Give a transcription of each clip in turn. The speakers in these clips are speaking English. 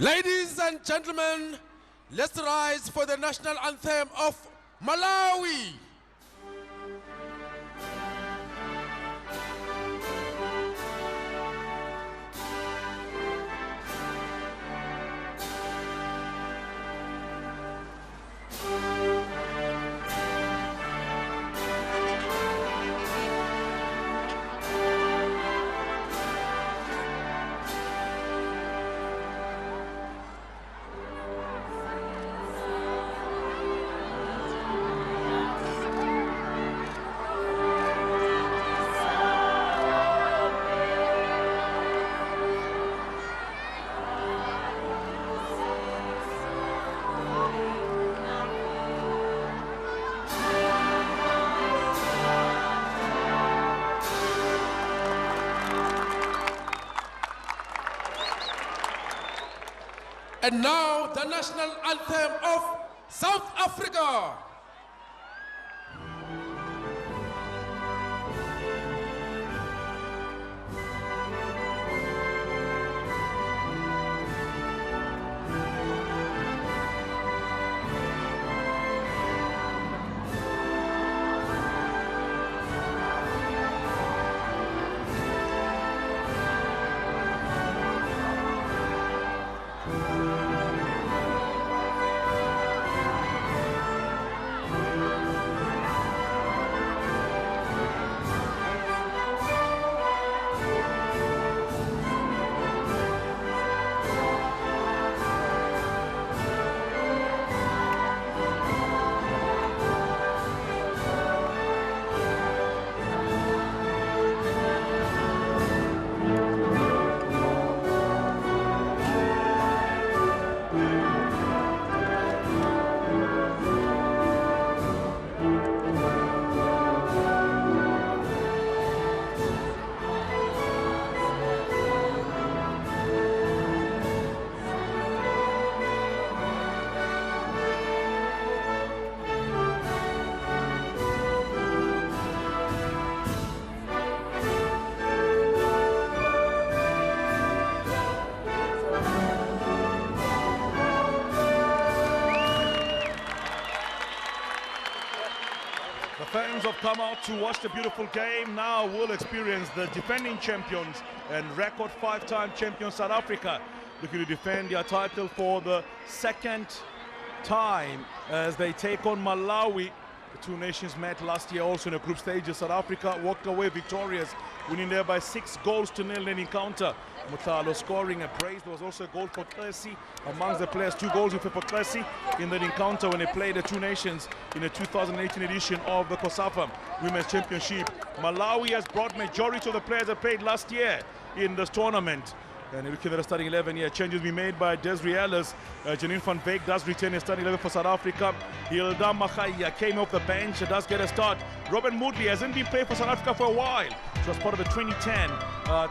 Ladies and gentlemen, let's rise for the national anthem of Malawi. And now, the national anthem of South Africa. Fans have come out to watch the beautiful game. Now we'll experience the defending champions and record 5-time champion South Africa looking to defend their title for the second time as they take on Malawi. The two nations met last year also in the group stages. South Africa walked away victorious, winning there by 6-0 in an encounter. Mutalo scoring a brace. There was also a goal for Klesi amongst the players. 2 goals for Klesi in that encounter when they played the two nations in the 2018 edition of the COSAFA Women's Championship. Malawi has brought majority of the players that played last year in this tournament. And looking at the starting 11 here, changes be made by Desiree Ellis. Janine van Veek does retain a starting 11 for South Africa. Hilda Machaya came off the bench, does get a start. Robyn Moodaly hasn't been playing for South Africa for a while. She was part of the 2010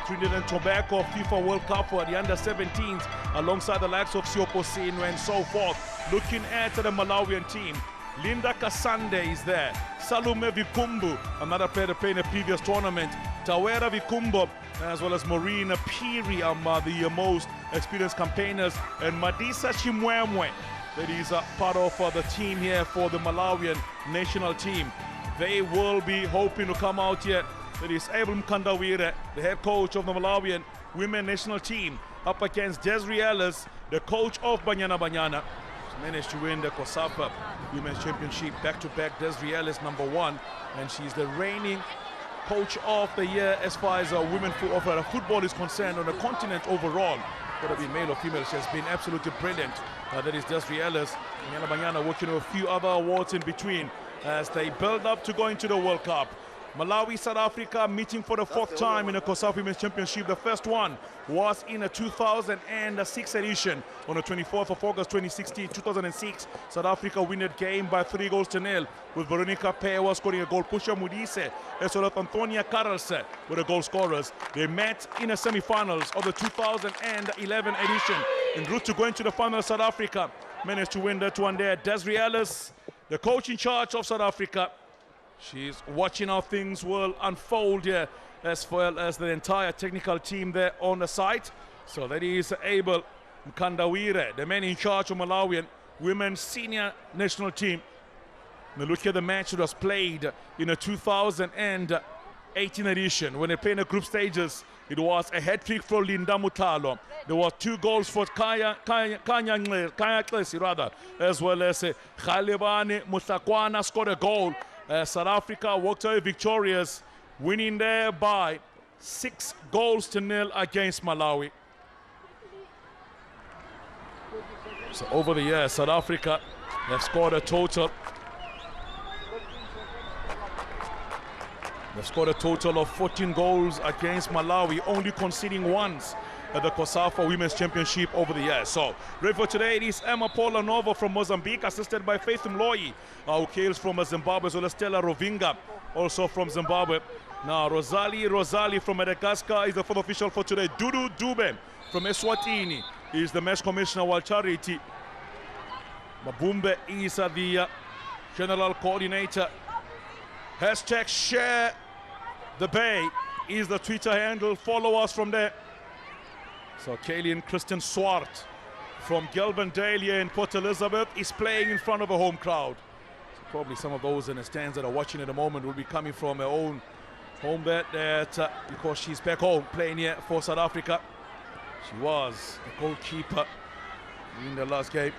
Trinidad and Tobago FIFA World Cup for the under-17s, alongside the likes of Siopo Sinu and so forth. Looking at the Malawian team, Linda Kasande is there. Salume Vikumbu, another player that played in the previous tournament. Tawera Vikumbo, as well as Maureen Piri, the most experienced campaigners. And Madisa Chimwemwe, that is part of the team here for the Malawian national team. They will be hoping to come out here. That is Abel Mkandawire, the head coach of the Malawian women national team, up against Desiree Ellis, the coach of Banyana Banyana. Managed to win the COSAFA Women's Championship back-to-back. Desiree Ellis #1, and she's the reigning coach of the year as far as women football is concerned on the continent overall. Whether it be male or female, she has been absolutely brilliant. That is Desiree Ellis. Banyana Banyana working on a few other awards in between as they build up to going to the World Cup. Malawi, South Africa meeting for the 4th time in the COSAFA Women's Championship. The first one was in a 2006 edition on the 24th of August 2016. 2006, South Africa win that game by 3-0 with Veronica Pewa scoring a goal. Pusha Mudise as well as Antonia Karelse were the goal scorers. They met in the semi-finals of the 2011 edition. En route to going to the final, South Africa managed to win that one there. Desiree Ellis, the coach in charge of South Africa, she's watching how things will unfold here, as well as the entire technical team there on the site. So that is Abel Mkandawire, the man in charge of Malawian women's senior national team. Now look at the match that was played in a 2018 edition. When they played in the group stages, it was a hat-trick for Linda Mutalo. There were 2 goals for Kaya Klesi, rather, as well as Khalibani Mutlakwana scored a goal. South Africa walked away victorious, winning there by 6 goals to 0 against Malawi. So over the years, South Africa have scored a total. They've scored a total of 14 goals against Malawi, only conceding once at the COSAFA Women's Championship over the years. So, ready for today, it is Emma Paula Nova from Mozambique, assisted by Faith Mloyi, who hails from Zimbabwe, as well as Stella Rovinga, also from Zimbabwe. Now, Rosali from Madagascar is the fourth official for today. Dudu Dube from Eswatini is the match commissioner, while Charity Mabumbe is the general coordinator. Hashtag share the bay is the Twitter handle. Follow us from there. So Kaylin Christian Swart from Gelbendale here in Port Elizabeth is playing in front of a home crowd. So probably some of those in the stands that are watching at the moment will be coming from her own home there, because she's back home playing here for South Africa. She was the goalkeeper in the last game.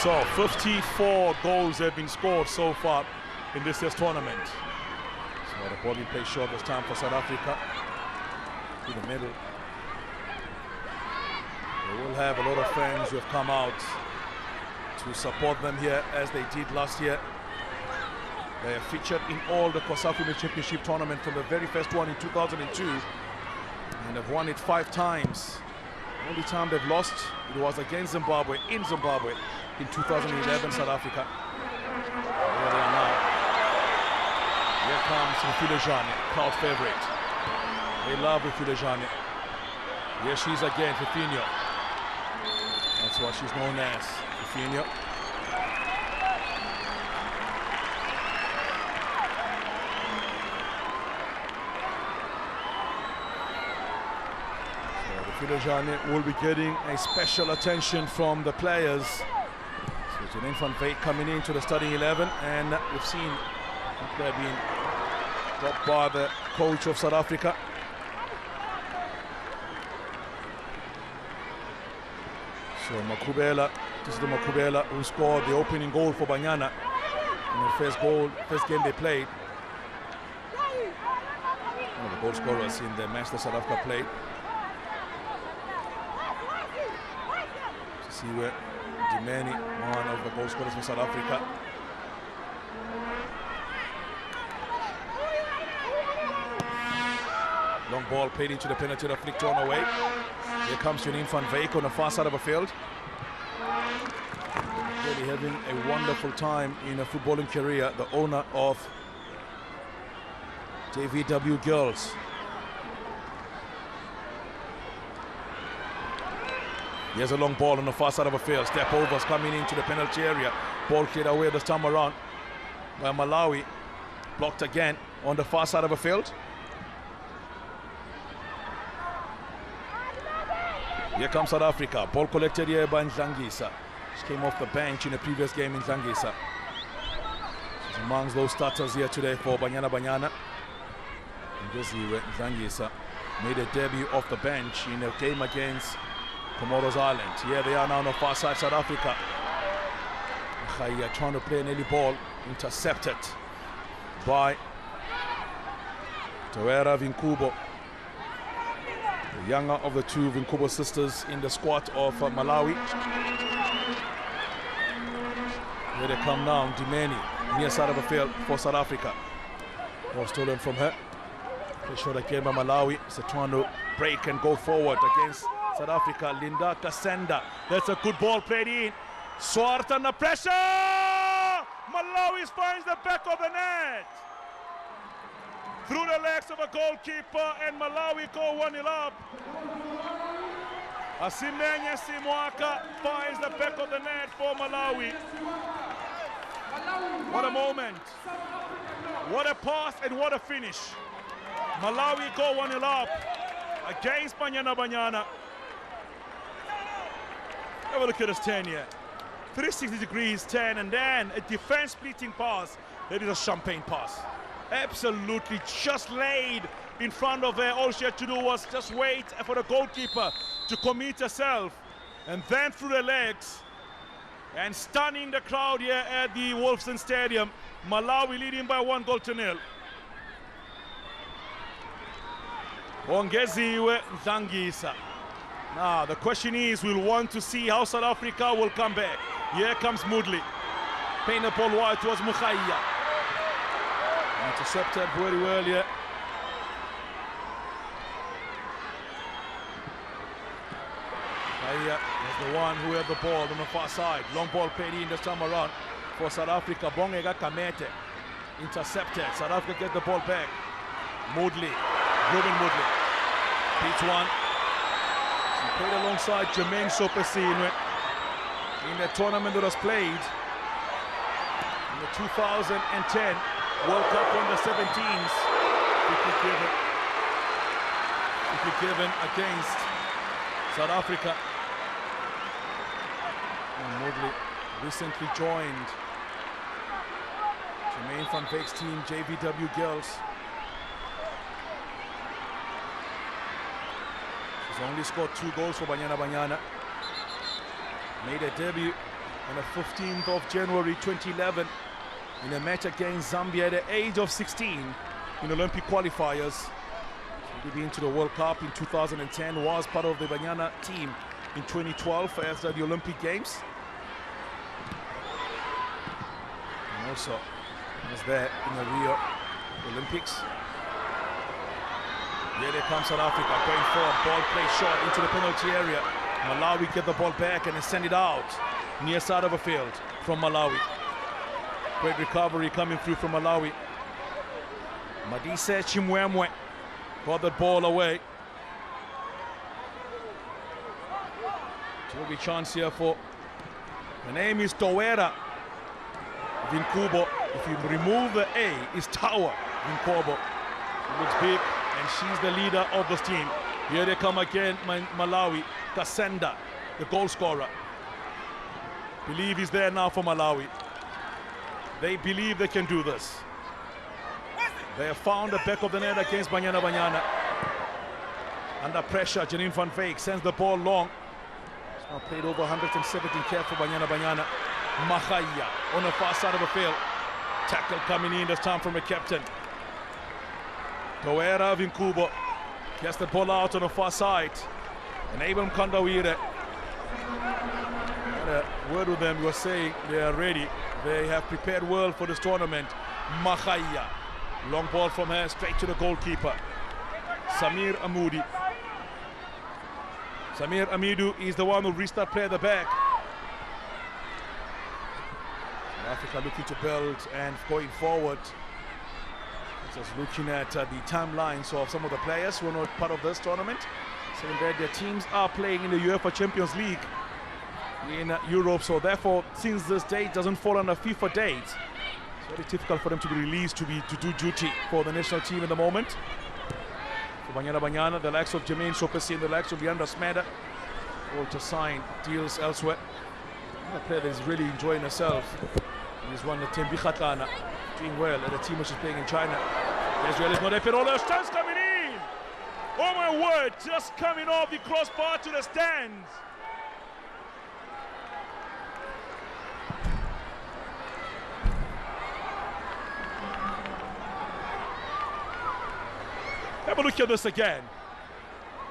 So 54 goals have been scored so far in this year's tournament. So the ball being played short this time for South Africa. To the middle. They will have a lot of fans who have come out to support them here, as they did last year. They are featured in all the COSAFA Women's Championship tournament from the very first one in 2002, and have won it 5 times. The only time they've lost, it was against Zimbabwe, in Zimbabwe, in 2011, South Africa. There they are now. Here comes Mfilejane, crowd favorite. They love Mfilejane. Here she is again, Fifinho. That's what she's known as, Fifinho. Mfilejane will be getting a special attention from the players. So Janine van Veek coming into the starting 11, and we've seen they're being dropped by the coach of South Africa. So Makubela, this is the Makubela who scored the opening goal for Banyana in the first game they played. One of the goal scorers in the match that South Africa played. See where Dimeni, one of the goal scorers for South Africa. Long ball played into the penalty area, flicked on away. Here comes Janine van Veek on the far side of the field. Really having a wonderful time in a footballing career, the owner of JVW Girls. Here's a long ball on the far side of the field. Step overs coming into the penalty area. Ball cleared away this time around by Malawi. Blocked again on the far side of the field. Here comes South Africa. Ball collected here by Nzangisa. She came off the bench in the previous game in Nzangisa. She's amongst those starters here today for Banyana. And this is where Nzangisa made a debut off the bench in a game against Comoros Island. Here they are now on the far side, South Africa. Khaya trying to play an early ball, intercepted by Tawera Vinkubo, the younger of the 2 Vinkubo sisters in the squad of Malawi. Here they come now, Dimeni, near side of the field for South Africa. Ball stolen from her. Play short again by Malawi. So trying to break and go forward against South Africa. Linda Kasenda. That's a good ball played in. Swart under pressure! Malawi finds the back of the net. through the legs of a goalkeeper, and Malawi go 1-0 up. Asimenya Simwaka finds the back of the net for Malawi. What a moment. What a pass and what a finish. Malawi go 1-0 up against Banyana Banyana. Have a look at this 10 here. 360 degrees 10, and then a defense splitting pass. That is a champagne pass. Absolutely just laid in front of her. All she had to do was just wait for the goalkeeper to commit herself, and then through the legs, and stunning the crowd here at the Wolfson Stadium. Malawi leading by 1-0. Ongeziwe Mdlangisa. Now the question is, we'll want to see how South Africa will come back. Here comes Moodaly. Paying the ball wide towards Mukhaya. Intercepted very well here. Mukhaya was the one who had the ball on the far side. Long ball played in this time around for South Africa. Bongega Kamete intercepted. South Africa get the ball back. Moodaly. Robyn Moodaly. Beats one. He played alongside Jermaine Sopesine in the tournament that was played in the 2010 World Cup under 17s. Given against South Africa. And Moodaly recently joined Jermaine van Beek's team, JVW Girls. She's only scored 2 goals for Banyana Banyana. Made a debut on the 15th of January 2011 in a match against Zambia at the age of 16 in Olympic qualifiers. She'll be into the World Cup in 2010, was part of the Banyana team in 2012 after the Olympic Games. And also was there in the Rio Olympics. Here they come South Africa, going forward, ball play short into the penalty area. Malawi get the ball back and send it out near side of the field from Malawi. Great recovery coming through from Malawi. Madise Chimwemwe got that ball away. It will be chance here for, the name is Towera Vinkubo. If you remove the A, it's Tower Vinkubo. She looks big, and she's the leader of this team. Here they come again, Malawi. Kasenda, the goal scorer. Believe he's there now for Malawi. They believe they can do this. They have found the back of the net against Banyana Banyana. Under pressure, Janine van Veek sends the ball long. It's now played over 170 care for Banyana Banyana. Mahaya on the far side of the field. Tackle coming in this time from the captain. Towera Vinkubo gets the ball out on the far side. And Abram Kandawire, had a word with them, we were saying they are ready. They have prepared well for this tournament. Mahaya, long ball from her straight to the goalkeeper. Samir Amoudi. Samir Amidu is the one who restart play at the back. South Africa looking to build and going forward. Just looking at the timelines of some of the players who are not part of this tournament. Saying that their teams are playing in the UEFA Champions League in Europe, so therefore, since this date doesn't fall on a FIFA date, it's very difficult for them to be released to do duty for the national team at the moment. For Banyana Banyana, the likes of Jermaine Sopesine, the likes of Leandra Smeda, all to sign deals elsewhere. A player that is really enjoying herself is one of Tembi Khatlana, doing well at a team which is playing in China. Israel is not Epirola, chance coming in! Oh my word, just coming off the crossbar to the stands. Have a look at this again.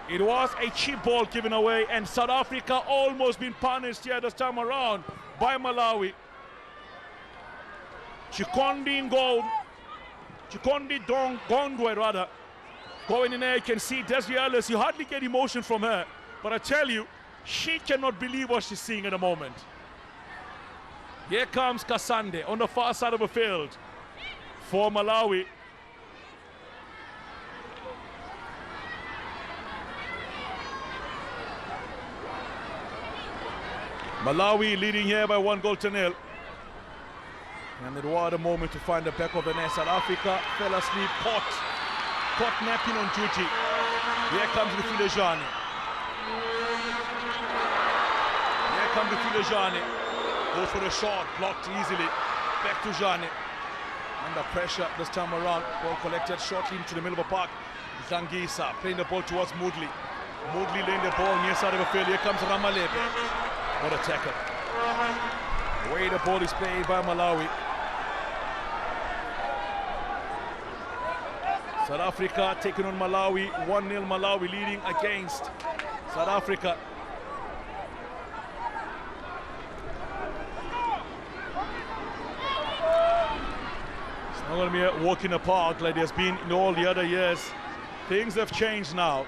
It was a cheap ball given away, and South Africa almost been punished here this time around by Malawi. Chikondi Gondwe rather. Going in there, you can see Desiree Ellis, you hardly get emotion from her. But I tell you, she cannot believe what she's seeing at the moment. Here comes Kasande on the far side of the field for Malawi. Malawi leading here by 1-0. And it was a moment to find the back of the net. South Africa fell asleep, caught napping on duty. Here comes the Filejani. Here comes the Filejani. Goes for the shot, blocked easily. Back to Jani. Under pressure this time around. Ball collected shortly into the middle of the park. Zangisa playing the ball towards Moodaly. Moodaly laying the ball near side of the field. Here comes Ramalebe. What a tackle. The way the ball is played by Malawi. South Africa taking on Malawi. 1-0 Malawi leading against South Africa. It's not going to be a walk in the park like there's been in all the other years. Things have changed now.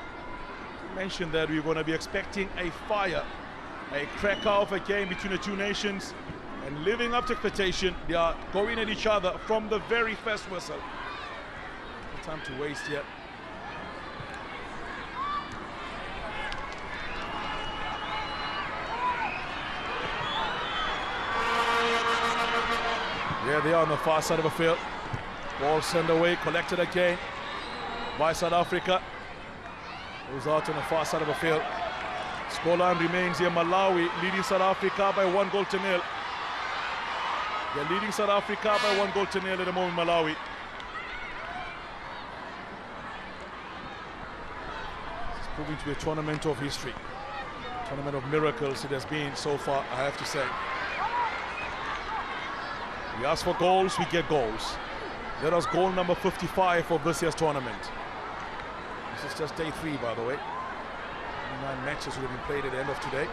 I mentioned that we're going to be expecting a fire, a cracker of a game between the two nations, and living up to expectation, they are going at each other from the very first whistle. No time to waste yet. Yeah, they are on the far side of the field. Ball sent away, collected again by South Africa. Goes out on the far side of the field. Scoreline remains here. Malawi leading South Africa by 1-0. They're leading South Africa by 1-0 at the moment, Malawi. It's proving to be a tournament of history. Tournament of miracles it has been so far, I have to say. We ask for goals, we get goals. That was goal number 55 of this year's tournament. This is just day 3, by the way. 9 matches will be played at the end of today.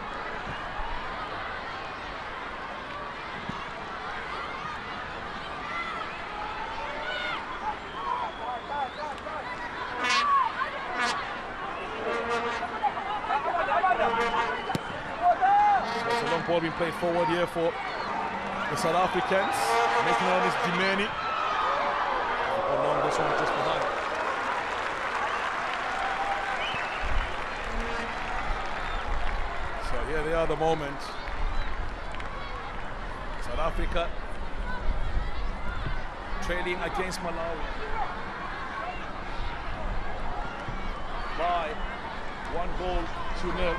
There's a long ball being played forward here for the South Africans. Making on this Dimeni. Along this one just behind. So here they are, the moment. South Africa trailing against Malawi by 1-0.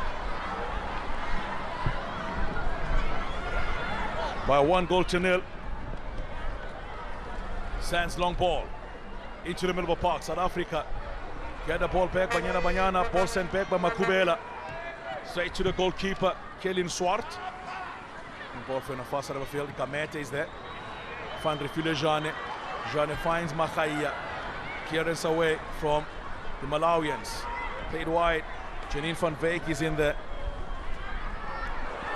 By 1-0. Sands long ball into the middle of the park. South Africa get the ball back. Banyana. Ball sent back by Makubela. Straight to the goalkeeper, Kelin Swart. Ball from the far side of the field. Kamete is there. Van Filejani. Jane finds Makhaya. Clearance away from the Malawians. Played wide. Janine van Veek is in the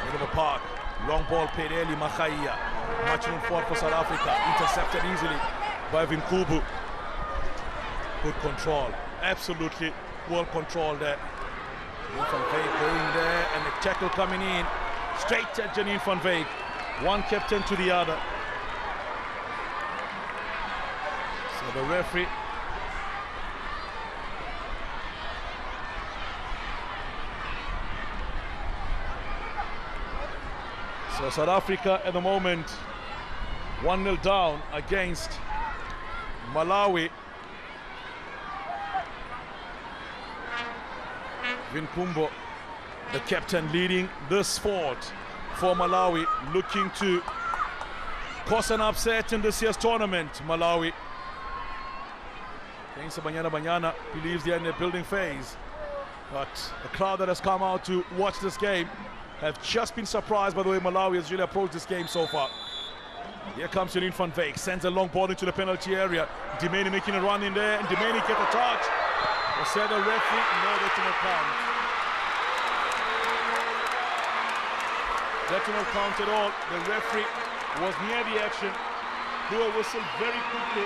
middle of the park. Long ball played early. Makhaya. Matching forward for South Africa. Intercepted easily by Vinkubu. Good control. Absolutely well controlled there. Janine van Veek going there, and the tackle coming in straight at Janine van Veek. One captain to the other. So the referee so South Africa at the moment 1-0 down against Malawi. Vinkumbo, the captain, leading this forward for Malawi, looking to cause an upset in this year's tournament. Malawi against Banyana believes they're in the building phase, but the crowd that has come out to watch this game have just been surprised by the way Malawi has really approached this game so far. Here comes Janine van Veek, sends a long ball into the penalty area. Dimeni making a run in there, and Dimeni get a touch. They said the referee, no, that did not count. That did not count at all. The referee was near the action, blew a whistle very quickly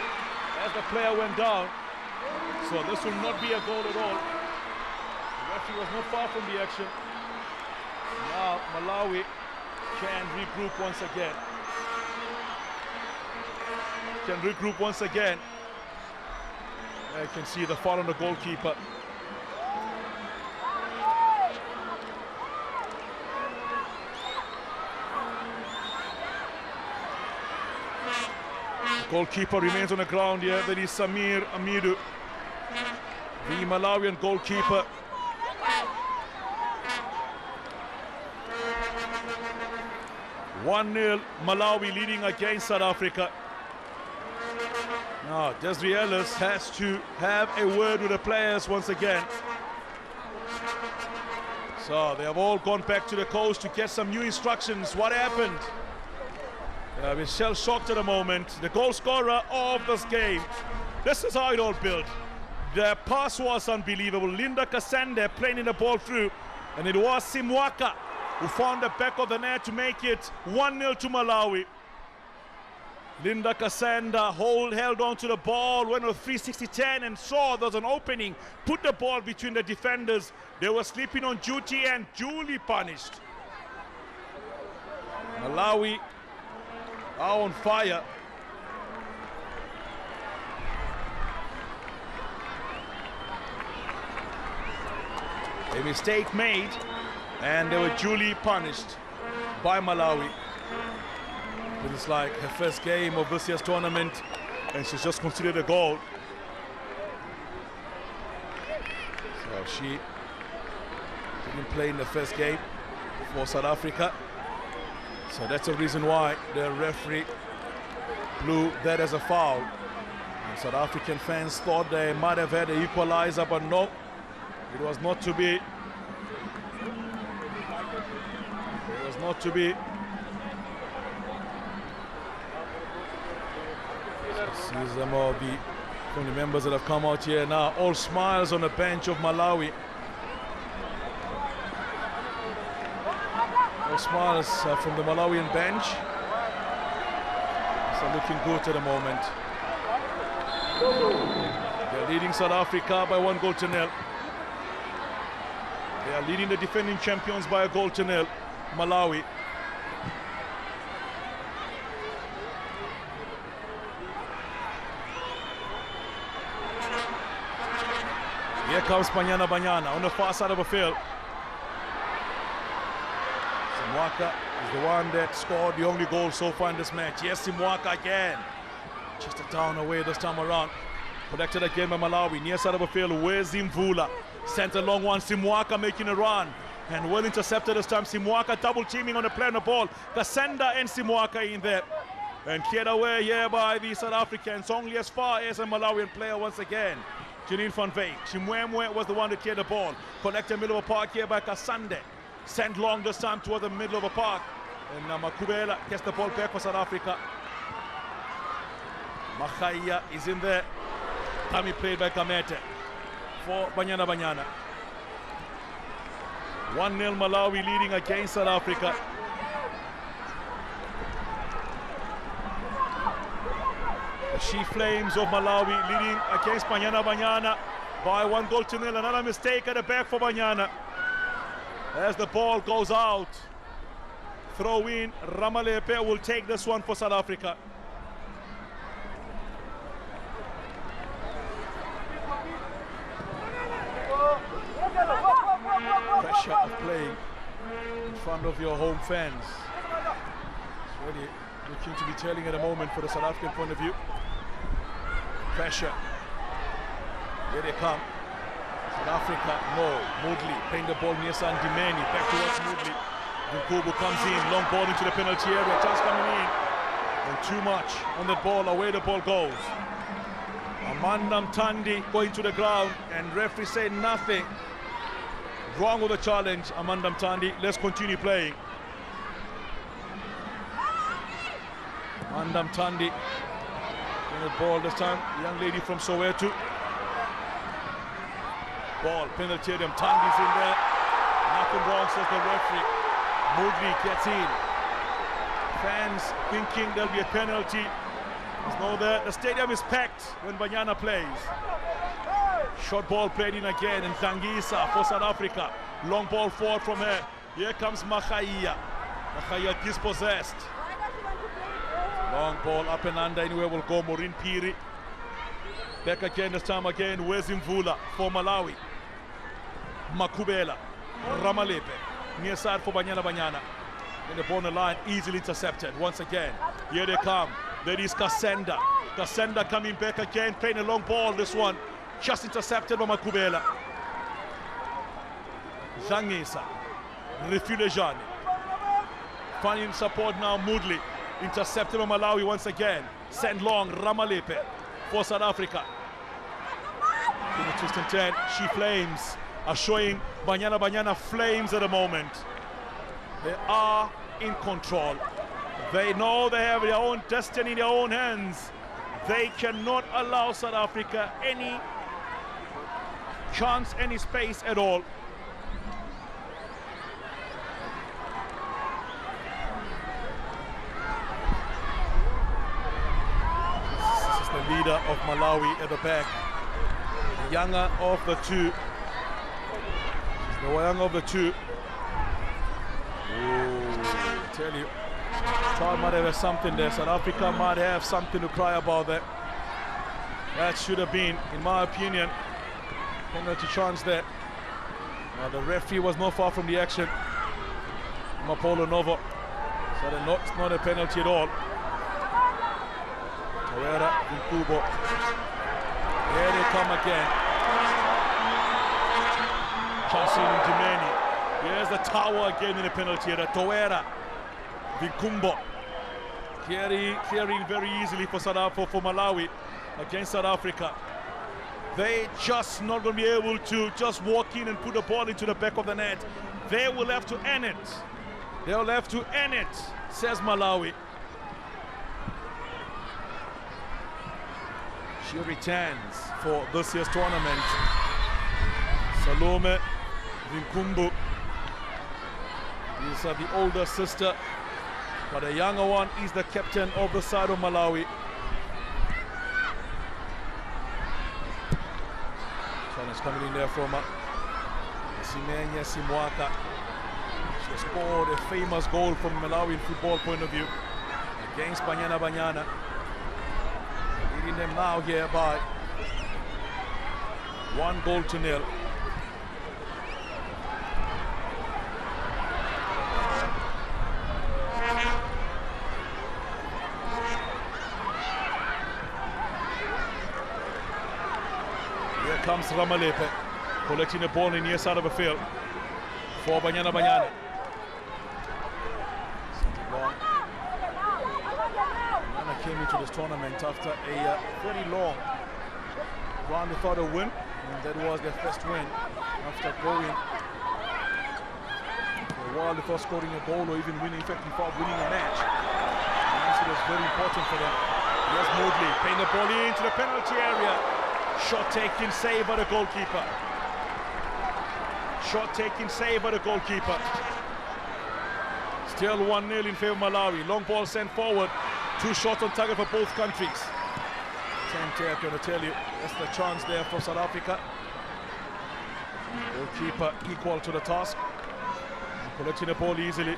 as the player went down. So this will not be a goal at all. The referee was not far from the action. Now Malawi can regroup once again. I can see the foul on the goalkeeper. Goalkeeper remains on the ground here. That is Samir Amidu, the Malawian goalkeeper. (1-0) Malawi leading against South Africa. Now, Desiree Ellis has to have a word with the players once again. So they have all gone back to the coach to get some new instructions. What happened? We're shell-shocked at the moment. The goal scorer of this game. This is how it all built. The pass was unbelievable. Linda Kasende playing the ball through, and it was Simwaka who found the back of the net to make it 1-0 to Malawi. Linda Kasenda held on to the ball, went with 360-10 and saw there was an opening, put the ball between the defenders. They were sleeping on duty and duly punished. Malawi are on fire. A mistake made and they were duly punished by Malawi. It's like her first game of this year's tournament, and she's just considered a goal. So she didn't play in the first game for South Africa. So that's the reason why the referee blew that as a foul. And South African fans thought they might have had an equalizer, but no, it was not to be. It was not to be. See some of the members that have come out here now, all smiles on the bench of Malawi. All smiles from the Malawian bench. So looking good at the moment. They're leading South Africa by 1-0. They are leading the defending champions by 1-0, Malawi. Here comes Banyana on the far side of the field. Simwaka is the one that scored the only goal so far in this match. Yes, Simwaka again. Just a down away this time around. Collected again by Malawi. Near side of the field, where's Mvula? Sent a long one, Simwaka making a run. And well intercepted this time. Simwaka double teaming on the play on the ball. Kasenda and Simwaka in there. And cleared away here by the South Africans, only as far as a Malawian player once again. Janine van Veek. Chimwemwe was the one to clear the ball. Collected middle of the park here by Kasande. Sent long this time toward the middle of the park. And Makubela gets the ball back for South Africa. Makhaya is in there. Kami played by Kamete for Banyana. 1-0 Malawi leading against South Africa. The She Flames of Malawi leading against Banyana by 1-0. Another mistake at the back for Banyana. As the ball goes out, throw in. Ramalepe will take this one for South Africa. Pressure of playing in front of your home fans. It's really looking to be telling at the moment for the South African point of view. Pressure. Here they come. South Africa, Moodaly playing the ball near Sandimeni. Back towards Moodaly. Nkubu comes in, long ball into the penalty area. Chance coming in. And too much on the ball, away the ball goes. Amanda Mtandi going to the ground, and referee saying nothing wrong with the challenge. Amanda Mtandi, let's continue playing. Amanda Mtandi in the ball this time, the young lady from Soweto. Ball, penalty area, Mtandi's in there. Nothing wrong, says the referee. Moodaly gets in. Fans thinking there'll be a penalty. There's no there. The stadium is packed when Banyana plays. Short ball played in again, and Dangisa for South Africa. Long ball forward from her. Here comes Makhaya. Makhaya dispossessed. Long ball up and under, anywhere will go Maureen Piri. Back again, this time again, where's Mvula for Malawi? Makubela, Ramalepe, near side for Banyana. In the corner line, easily intercepted once again. Here they come. There is Kasenda. Kasenda coming back again, playing a long ball. This one just intercepted by Makubela. Zangisa. Refulejane. Finding support now, Moodaly. Intercepted by Malawi once again. Send long, Ramalepe for South Africa. In the twist and turn, She Flames are showing Banyana flames at the moment. They are in control. They know they have their own destiny in their own hands. They cannot allow South Africa any chance, any space at all. This is the leader of Malawi at the back. The younger of the two. The younger of the two. I tell you, child might have something there. South Africa might have something to cry about there. That should have been, in my opinion, penalty chance there. The referee was not far from the action. Mapolo Novo. So it's not a penalty at all. Tawera Vinkubo. Here they come again. Chancellor Dumeni. Here's the tower again in the penalty area. Tawera Vinkumbo. Clearing very easily for Malawi against South Africa. They just not going to be able to just walk in and put the ball into the back of the net. They will have to end it. They'll have to end it, says Malawi. She returns for this year's tournament. Salome Vinkumbu is the older sister, but the younger one is the captain of the side of Malawi. Challenge coming in there from Simenya Simwaka. She scored a famous goal from Malawi football point of view against Banyana. Leading them now here by 1-0. Here comes Ramalepe, collecting the ball in the near side of the field for Banyana. Banyana came into this tournament after a very long round without a win, and that was their first win after going for a while without scoring a goal or even winning, in fact, without winning a match. And so it was very important for them. Here's Moodaly playing the ball into the penalty area. Shot taking, save by the goalkeeper. Shot taking, save by the goalkeeper. Still 1-0 in favor of Malawi. Long ball sent forward. 2 shots on target for both countries. I'm going to tell you, that's the chance there for South Africa. Goalkeeper equal to the task. Collecting the ball easily.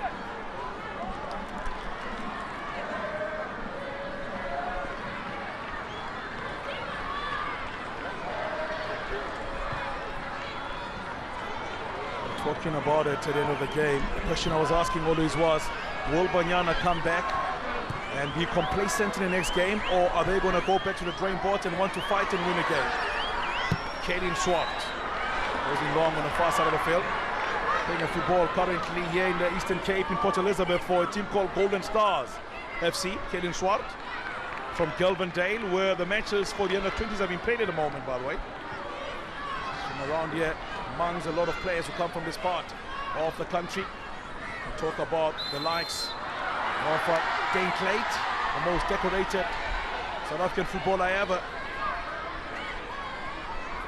Talking about it at the end of the game, the question I was asking always was, will Banyana come back and be complacent in the next game, or are they going to go back to the drawing board and want to fight and win again? Kaylin Swart goes long on the far side of the field, playing a football currently here in the Eastern Cape in Port Elizabeth for a team called Golden Stars FC. Kaylin Swart from Gelvendale, where the matches for the under-20s have been played at the moment, by the way. From around here, amongst a lot of players who come from this part of the country. We talk about the likes of Dane Clayt, the most decorated South African footballer ever.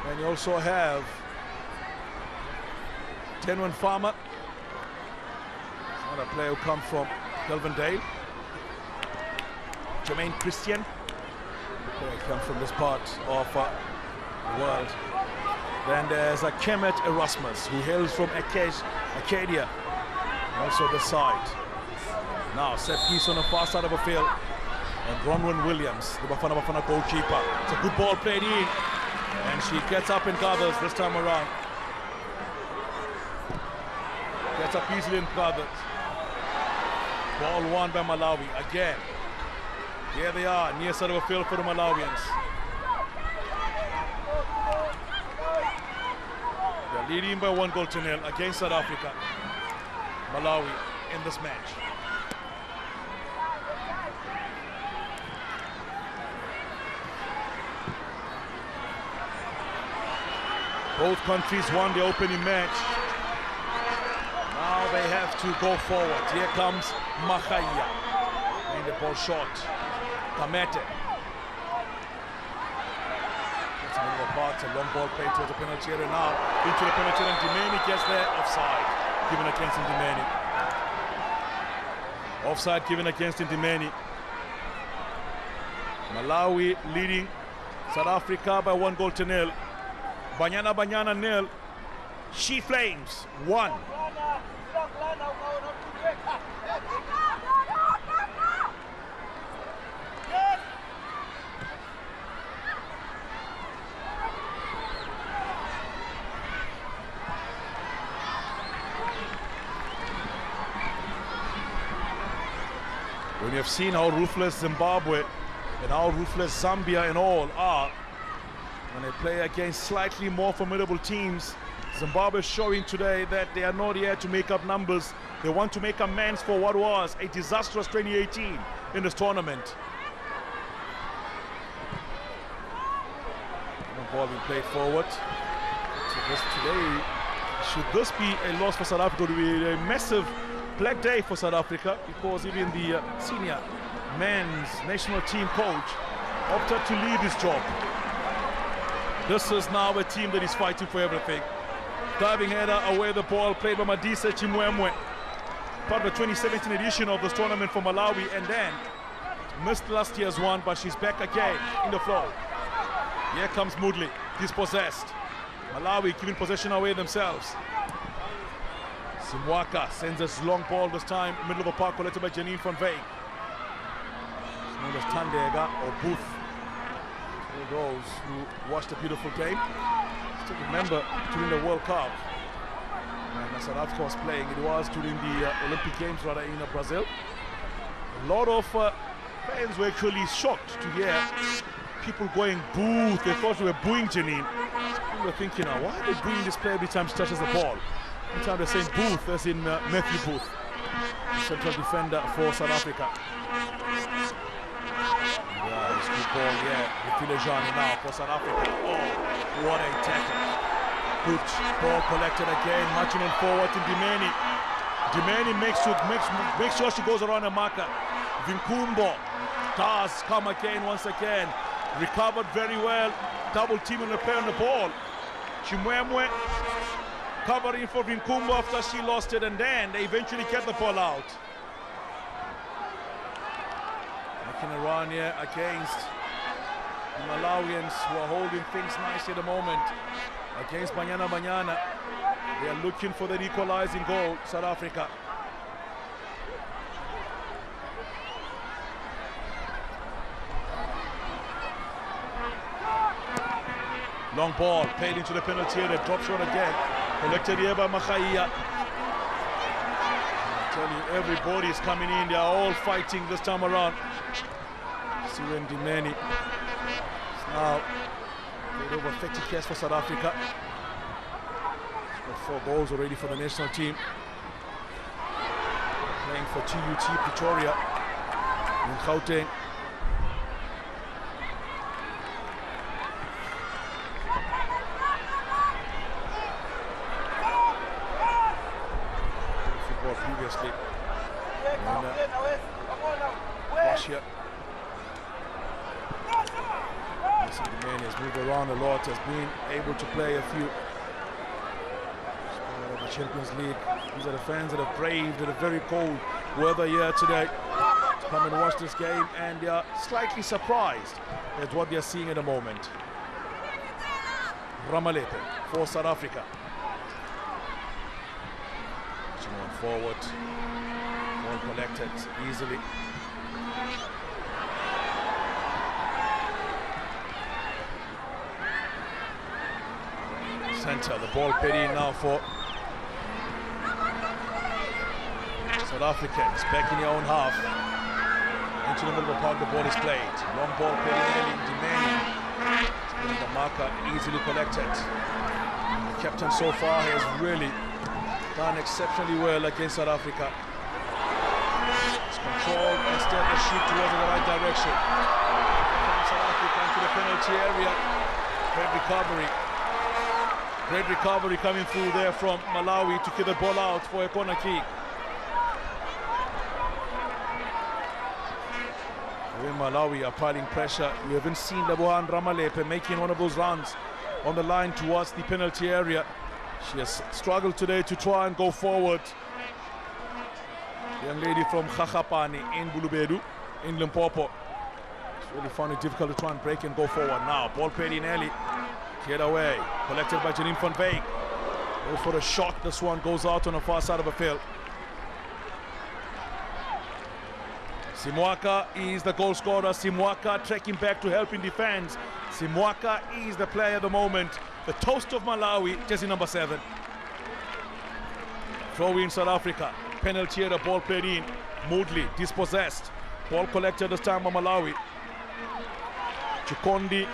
And you also have Tenwan Farmer, another player who comes from Gelvendale. Jermaine Christian, who comes from this part of the world. Then there's a Kemet Erasmus, who hails from Acadia, also the side. Now set piece on the far side of the field, and Bronwyn Williams, the Bafana goalkeeper. It's a good ball played in, and she gets up and gathers this time around. Gets up easily and gathers. Ball won by Malawi again. Here they are, near side of a field for the Malawians. They're leading by 1-0 against South Africa. Malawi in this match. Both countries won the opening match. Now they have to go forward. Here comes Mahaya. And the ball short. Kamete. That's another part. A long ball played towards the penalty area now. Into the penalty area. Ndimeni gets there. Offside. Given against Ndimeni. Offside given against Ndimeni. Malawi leading South Africa by 1-0. Banyana 0. She Flames 1. When you have seen how ruthless Zimbabwe and how ruthless Zambia and all are, when they play against slightly more formidable teams, Zimbabwe is showing today that they are not here to make up numbers. They want to make amends for what was a disastrous 2018 in this tournament. The ball being played forward. So today, should this be a loss for South Africa, it will be a massive black day for South Africa, because even the senior men's national team coach opted to leave his job. This is now a team that is fighting for everything. Diving header away the ball, played by Madisa Chimwemwe. Part of the 2017 edition of this tournament for Malawi, and then missed last year's one, but she's back again in the flow. Here comes Moodaly, dispossessed. Malawi giving possession away themselves. Simwaka sends a long ball this time, middle of the park, collected by Janine van Veek. It's known as Tandega or Booth. For those who watched a beautiful game, still remember during the World Cup, when South Africa was playing, it was during the Olympic Games rather in Brazil. A lot of fans were actually shocked to hear people going boo. They thought they were booing Janine. People were thinking, why are they booing this player every time she touches the ball? Every time they're saying Booth, as in Matthew Booth, the central defender for South Africa. Yeah, it's good ball, yeah. Filejani now for South Africa. Oh, what a tackle. Good ball collected again, marching on forward to Ndimeni. Ndimeni makes sure she goes around the marker. Vinkumbo does come again once again. Recovered very well. Double teaming the player on the ball. Chimwemwe covering for Vinkumbo after she lost it, and then they eventually get the ball out. Making a run here against the Malawians, who are holding things nicely at the moment. Against Banyana. They are looking for the equalizing goal, South Africa. Long ball, played into the penalty area, drop shot again. Collected here by Mahaya. I tell you, everybody is coming in, they are all fighting this time around. Siwen Ndimeni is now made over 30 cares for South Africa. He's got 4 goals already for the national team. Playing for TUT Pretoria in Gauteng. Previously in Russia. Ndimeni has moved around a lot, has been able to play a few of the Champions League. These are the fans that have braved in a very cold weather here today to come and watch this game, and they are slightly surprised at what they are seeing at the moment. Ramalepe for South Africa. On forward, ball collected easily. Center, the ball paid in now for South Africans, back in their own half. Into the middle of the park, the ball is played. Long ball, Pedinelli, Dimeni. The marker easily collected. The captain so far has really done exceptionally well against South Africa. It's controlled, instead the shoot towards the right direction. South Africa into the penalty area. Great recovery. Great recovery coming through there from Malawi to kick the ball out for a corner kick. When Malawi are piling pressure, you haven't seen Lebohang Ramalepe making one of those runs on the line towards the penalty area. She has struggled today to try and go forward. The young lady from Khakapani in Bulubedu, in Limpopo. It's really found it difficult to try and break and go forward. Now, ball Pedinelli, cleared away, collected by Janine van Veek. Go for a shot, this one goes out on the far side of the field. Simwaka is the goal scorer. Simwaka trekking back to help in defense. Simwaka is the player at the moment. The toast of Malawi, jersey number 7. Throw in South Africa. Penalty area, ball played in. Moodaly dispossessed. Ball collected this time by Malawi. Chikondi,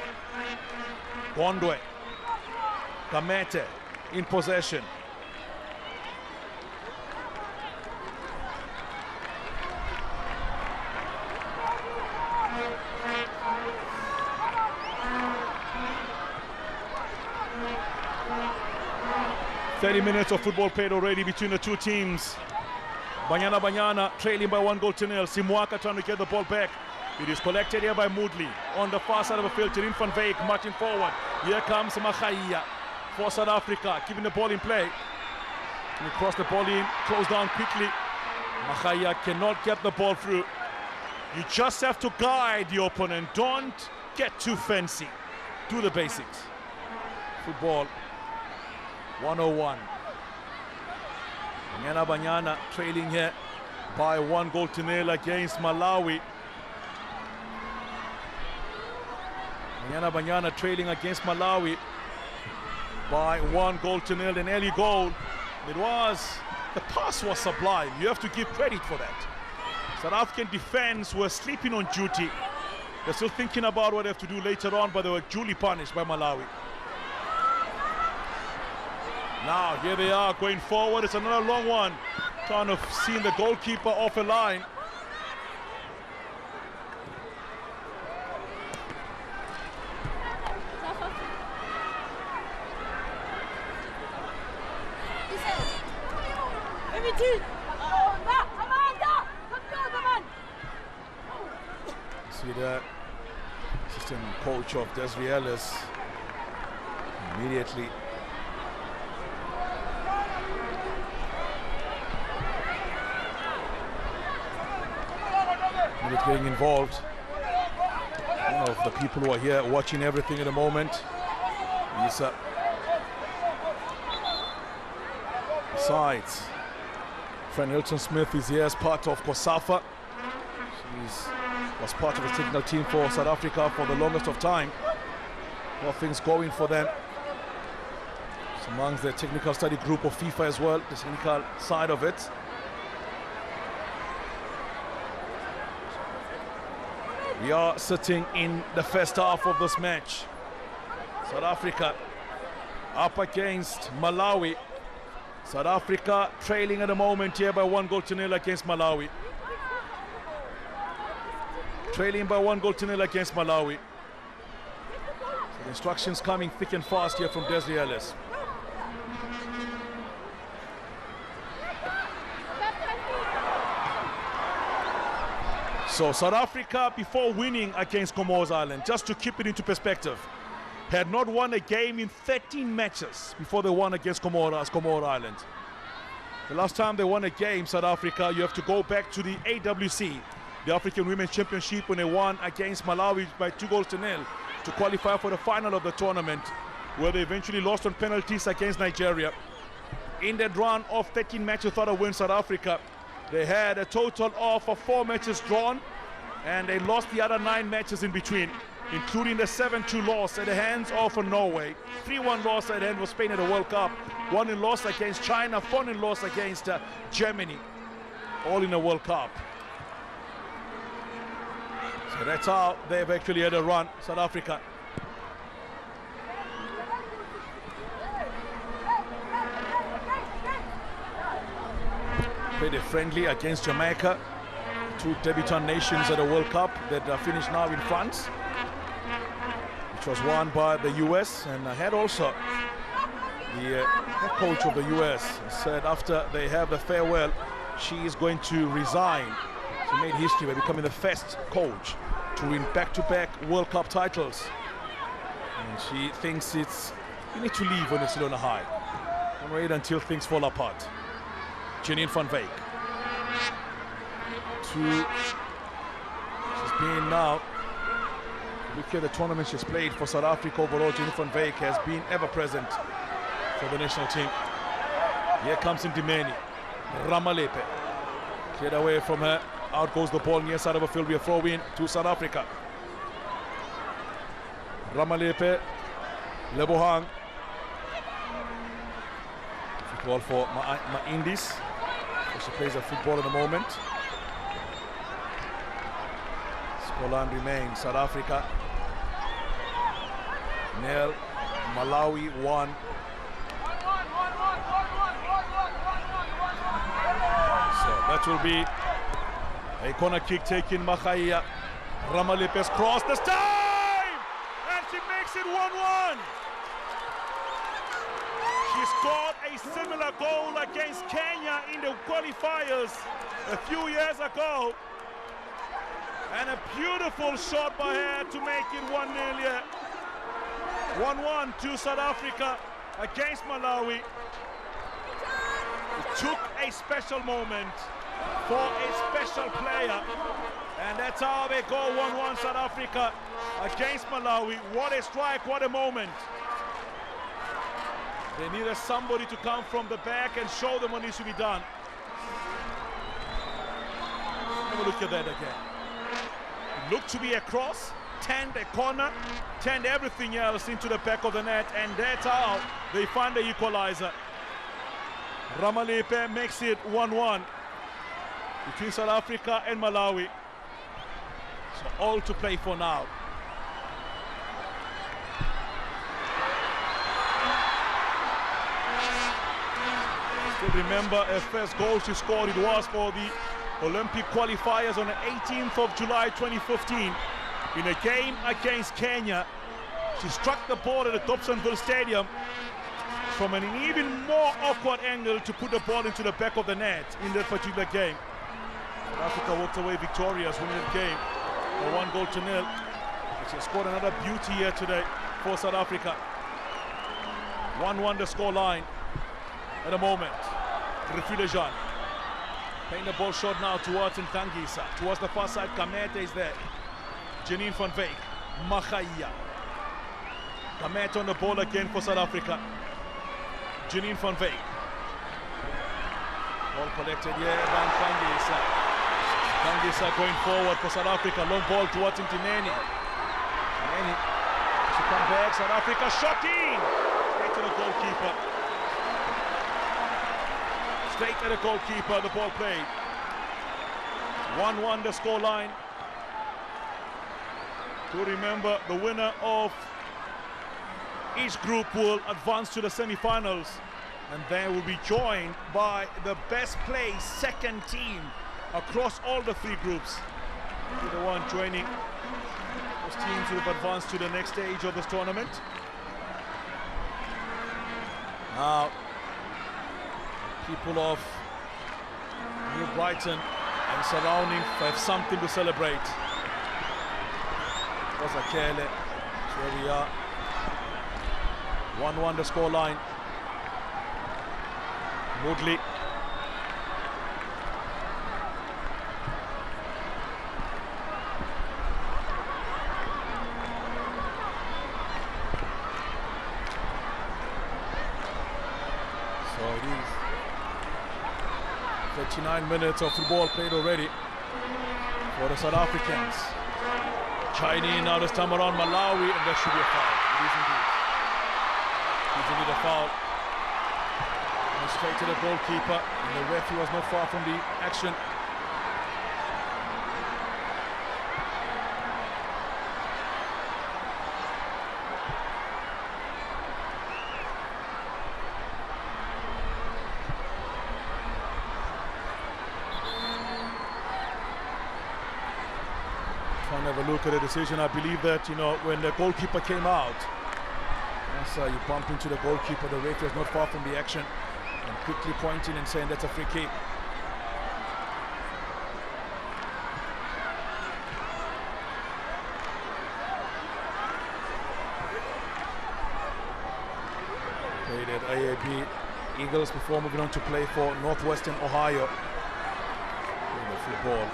Gondwe, Kamete in possession. "30 minutes of football played already between the two teams. Banyana trailing by 1-0. Simwaka trying to get the ball back. It is collected here by Moodaly on the far side of the field. Janine van Veek marching forward. Here comes Makhaya for South Africa, keeping the ball in play. And he crossed the ball in, closed down quickly. Makhaya cannot get the ball through. You just have to guide the opponent. Don't get too fancy. Do the basics. Football 101. Banyana trailing here by 1-0 against Malawi. Banyana trailing against Malawi by 1-0. An early goal. The pass was sublime. You have to give credit for that. South African defense were sleeping on duty. They're still thinking about what they have to do later on, but they were duly punished by Malawi. Now here they are going forward. It's another long one. Trying to see the goalkeeper off a line. See that assistant coach of Desiree Ellis immediately getting involved. One of the people who are here watching everything at the moment. Besides, friend Hilton Smith is here as part of COSAFA. She was part of the technical team for South Africa for the longest of time. A lot of things going for them. It's amongst the technical study group of FIFA as well, the technical side of it. We are sitting in the first half of this match. South Africa up against Malawi. South Africa trailing at the moment here by 1-0 against Malawi. Trailing by 1-0 against Malawi. So the instructions coming thick and fast here from Desiree Ellis. So South Africa, before winning against Comoros Island, just to keep it into perspective, had not won a game in 13 matches before they won against Comoros Island. The last time they won a game, South Africa, you have to go back to the AWC, the African Women's Championship, when they won against Malawi by 2-0 to qualify for the final of the tournament, where they eventually lost on penalties against Nigeria. In that run of 13 matches without a win, South Africa, they had a total of 4 matches drawn, and they lost the other 9 matches in between, including the 7-2 loss at the hands of Norway, 3-1 loss at the end of Spain at the World Cup, 1-0 loss against China, 4-0 loss against Germany, all in the World Cup. So that's how they've actually had a run, South Africa. Played a friendly against Jamaica, two debutant nations at the World Cup that are finished now in France, which was won by the US. And I had also the head coach of the US said after they have the farewell, she is going to resign. She made history by becoming the first coach to win back-to-back World Cup titles. And she thinks you need to leave when it's still on a high. Don't wait until things fall apart. Janine van Wyk. She's been now, look at the tournament she's played for South Africa overall. Janine van Wyk has been ever present for the national team. Here comes Ndimeni. Ramalepe. Cleared away from her. Out goes the ball near side of the field. We are throw-in to South Africa. Ramalepe. Lebohang. Football for Indies. She plays a football at the moment. Scotland remains. South Africa 0. Malawi 1. So that will be a corner kick taken. Mahaya. Ramalepe's cross this time! And she makes it 1-1. She scored a similar goal against Kenya in the qualifiers a few years ago. And a beautiful shot by her to make it 1-0. 1-1 to South Africa against Malawi. It took a special moment for a special player. And that's how they go 1-1 South Africa against Malawi. What a strike, what a moment. They needed somebody to come from the back and show them what needs to be done. Have a look at that again. It looked to be a cross, turned a corner, turned everything else into the back of the net, and that's how they find the equalizer. Ramalepe makes it 1-1 between South Africa and Malawi. So all to play for now. Still remember her first goal she scored. It was for the Olympic qualifiers on the 18th of July 2015 in a game against Kenya. She struck the ball at the Dobsonville Stadium from an even more awkward angle to put the ball into the back of the net in that particular game. South Africa walked away victorious, winning the game for 1-0. She scored another beauty here today for South Africa. 1-1 the score line at the moment. Refulejan playing the ball short now towards Ntangisa. Towards the far side, Kamete is there. Janine van Wyk. Mahaya. Kamete on the ball again for South Africa. Janine van Wyk. Ball collected here by Ntangisa. Ntangisa going forward for South Africa. Long ball towards Ndimeni. Ndimeni to come back. South Africa shot in. Straight to the goalkeeper. Straight to the goalkeeper, the ball played. 1-1 the score line. To remember, the winner of each group will advance to the semi-finals, and they will be joined by the best placed second team across all the three groups. To the one joining those teams who have advanced to the next stage of this tournament. Now, people of New Brighton and surrounding have something to celebrate. Akele, here we are. 1-1 the score line. Moodaly. So it is 39 minutes of football played already for the South Africans. Chinese now this time around Malawi, and that should be a foul. It is indeed. It's indeed a foul. And straight to the goalkeeper, and the referee was not far from the action. Can't have a look at the decision. I believe that, you know, when the goalkeeper came out, as you bump into the goalkeeper, the referee was not far from the action and quickly pointing and saying that's a free kick. Played at AAB Eagles before moving on to play for Northwestern Ohio. Football.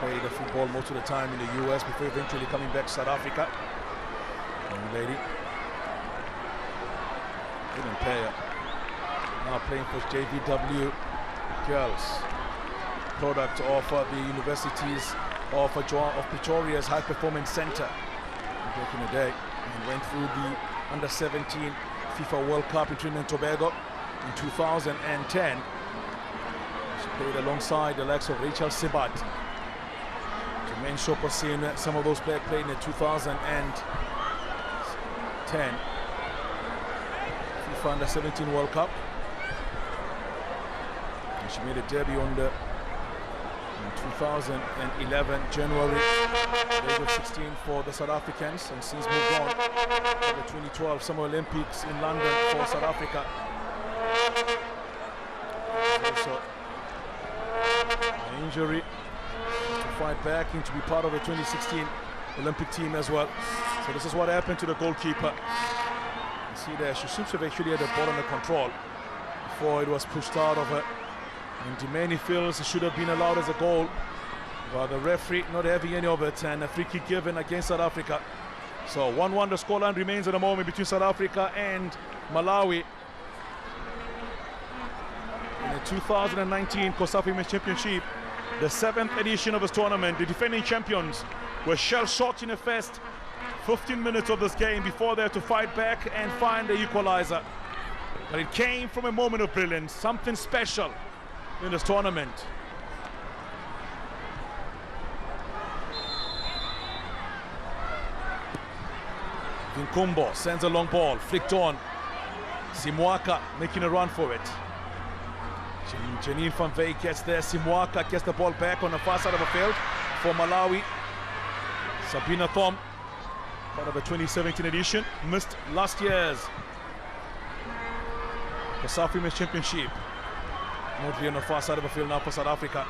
Played the football most of the time in the US before eventually coming back to South Africa. Young lady. Didn't pay her. Now playing for JVW girls. Product of the universities of Pretoria's High Performance Center. Back in the day. And went through the Under-17 FIFA World Cup in Trinidad and Tobago in 2010. She played alongside the likes of Rachel Sibat. Jermaine Shopasin, some of those players played in the 2010 FIFA Under-17 World Cup. And she made a debut on the 2011 January, age of 16 for the South Africans, and since moved on to the 2012 Summer Olympics in London for South Africa. Also an injury to fight back and to be part of the 2016 Olympic team as well. So this is what happened to the goalkeeper. You see there, she seems to have actually had the ball under control before it was pushed out of her. And Dimeni feels it should have been allowed as a goal, but the referee not having any of it, and a free kick given against South Africa. So 1-1 the scoreline remains at the moment between South Africa and Malawi. In the 2019 COSAF Women's Championship, the 7th edition of this tournament, the defending champions were shell-shocked in the first 15 minutes of this game before they had to fight back and find the equalizer. But it came from a moment of brilliance, something special in this tournament. Vinkumbo sends a long ball, flicked on. Simwaka making a run for it. Janine van Wyk gets there. Simwaka gets the ball back on the far side of the field for Malawi. Sabina Thom, part of the 2017 edition, missed last year's COSAF Women's Championship. Mostly on the far side of the field now for South Africa.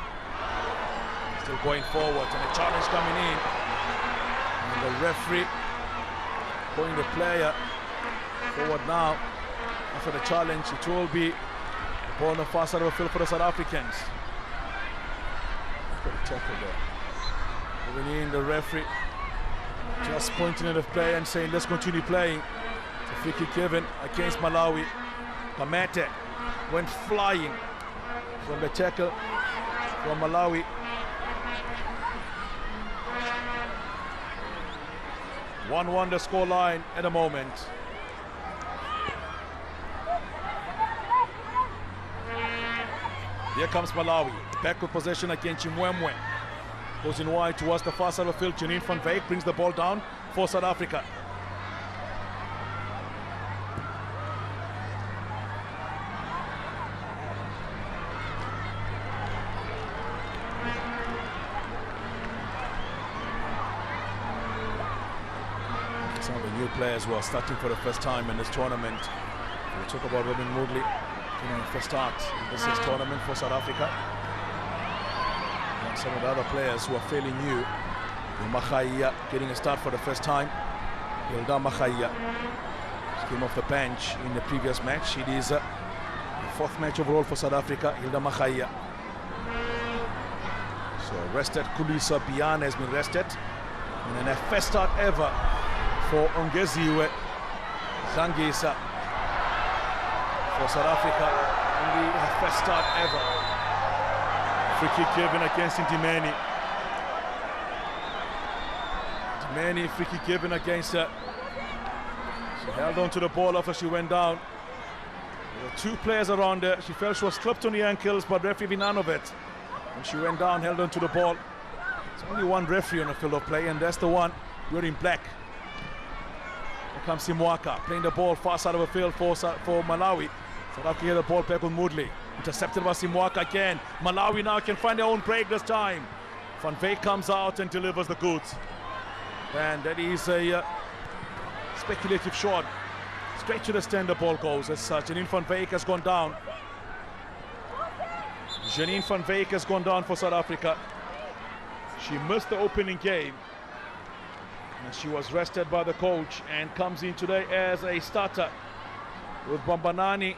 Still going forward, and a challenge coming in. And the referee pulling the player forward now. After the challenge, it will be the ball on the far side of the field for the South Africans. Got a tackle there. Moving in, the referee just pointing at the player and saying, let's continue playing. It's a free kick given against Malawi. Kamete went flying from the tackle from Malawi. One the score line at the moment. Here comes Malawi, back with possession against Chimwemwe. Goes in wide towards the far side of the field. Janine van Wyk brings the ball down for South Africa. Some of the new players who are starting for the first time in this tournament. We'll talk about Robyn Moodaly, first start in this tournament for South Africa. And some of the other players who are fairly new. Makhaya getting a start for the first time. Hilda Makhaya came off the bench in the previous match. It is the 4th match overall for South Africa. Hilda Makhaya. So rested Kulisa Bian has been rested. And then a first start ever for Ongeziwe Zangisa for South Africa. Only her first start ever. Free kick given against Ndimeni. Ndimeni, free kick given against her. She held on to the ball after she went down. There were 2 players around her. She felt she was clipped on the ankles, but referee none of it. When she went down, held on to the ball. There's only one referee on the field of play, and that's the one wearing black. Here comes Simwaka, playing the ball far side of the field for Malawi. South Africa get the ball back with Moodaly. Intercepted by Simwaka again. Malawi now can find their own break this time. Van Veek comes out and delivers the goods. And that is a speculative shot. Straight to the stand the ball goes as such. Janine Van Veek has gone down. Janine Van Veek has gone down for South Africa. She missed the opening game. And she was rested by the coach and comes in today as a starter with Bambanani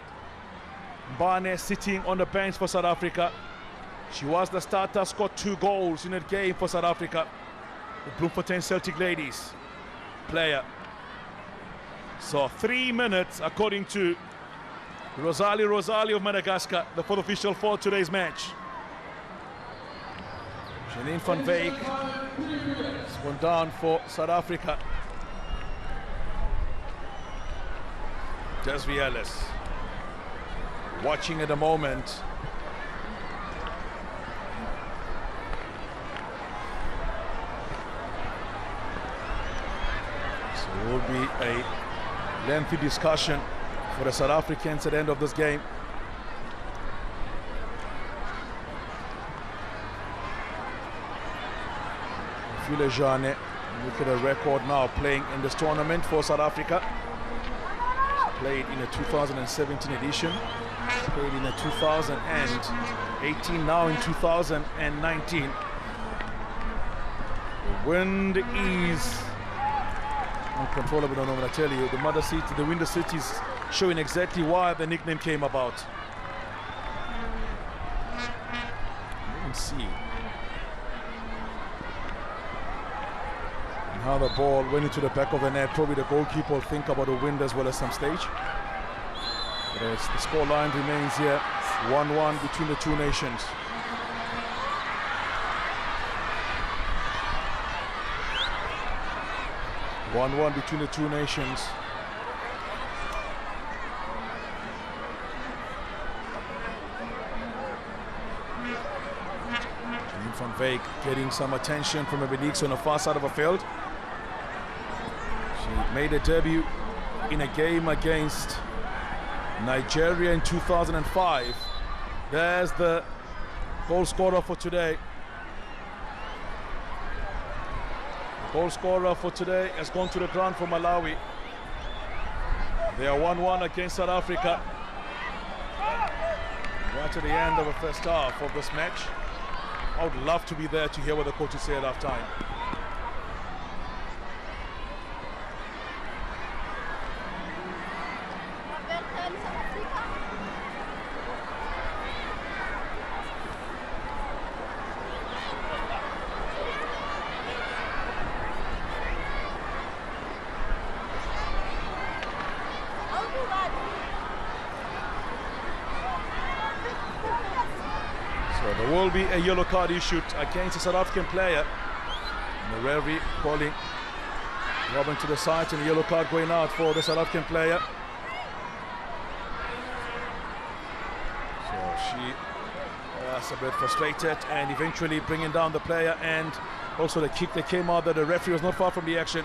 Mbane sitting on the bench for South Africa. She was the starter, scored 2 goals in that game for South Africa. The Bloemfontein Celtic ladies player. So 3 minutes according to Rsavmal of Madagascar, the fourth official for today's match. Janine Van Veek has gone down for South Africa. Desiree Ellis watching at the moment. So it will be a lengthy discussion for the South Africans at the end of this game. Filejane, look at the record now playing in this tournament for South Africa. She played in the 2017 edition, played in the 2018, now in 2019. The wind is uncontrollable, I don't know what I tell you. The Windy City is showing exactly why the nickname came about. You can see and how the ball went into the back of the net. Probably the goalkeeper will think about the wind as well at some stage. But as the score line remains here, 1-1 between the two nations. Between the two nations. Janine Van Veek getting some attention from Ebeniks on the far side of the field. She made a debut in a game against Nigeria in 2005. There's the goal scorer for today. Goal scorer for today has gone to the ground for Malawi. They are 1-1 against South Africa. Right at the end of the first half of this match. I would love to be there to hear what the coaches say at half time. There will be a yellow card issued against a South African player. And the referee calling Robyn to the side, and a yellow card going out for the South African player. So she was a bit frustrated and eventually bringing down the player, and also the kick that came out that the referee was not far from the action.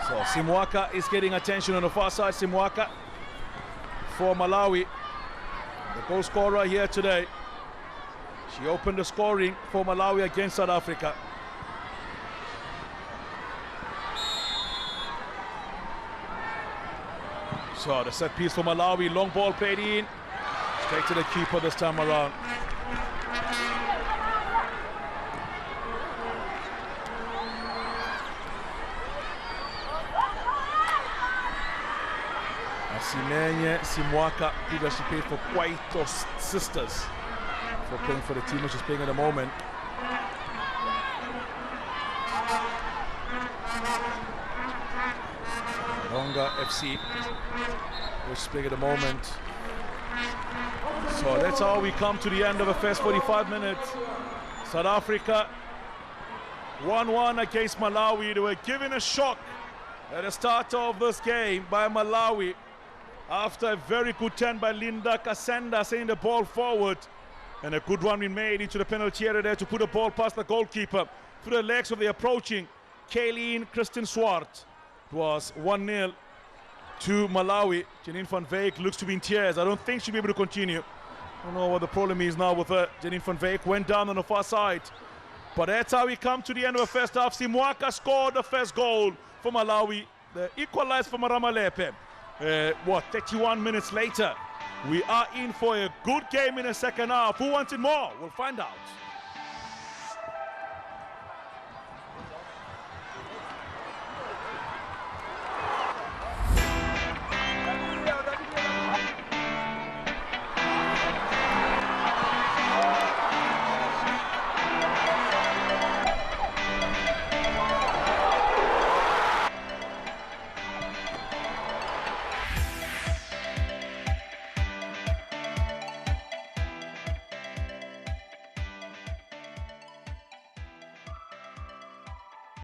So Simwaka is getting attention on the far side. Simwaka for Malawi, the goal scorer here today. She opened the scoring for Malawi against South Africa. So the set piece for Malawi, long ball played in, straight to the keeper this time around. Asimenye Simwaka, who she paid for quite those sisters for playing for the team which is playing at the moment. Ronga FC, which is playing at the moment. So that's how we come to the end of the first 45 minutes. South Africa 1-1 against Malawi. They were given a shock at the start of this game by Malawi after a very good turn by Linda Kasenda, sending the ball forward, and a good run we made into the penalty area there to put the ball past the goalkeeper through the legs of the approaching Kayleen Kristen Swart. It was 1-0 to Malawi. Janine van Wyk looks to be in tears. I don't think she'll be able to continue. I don't know what the problem is now with her. Janine van Wyk went down on the far side. But that's how we come to the end of the first half. Simwaka scored the first goal for Malawi. They equalized for Maramalepe. 31 minutes later. We are in for a good game in the second half. Who wants it more? We'll find out.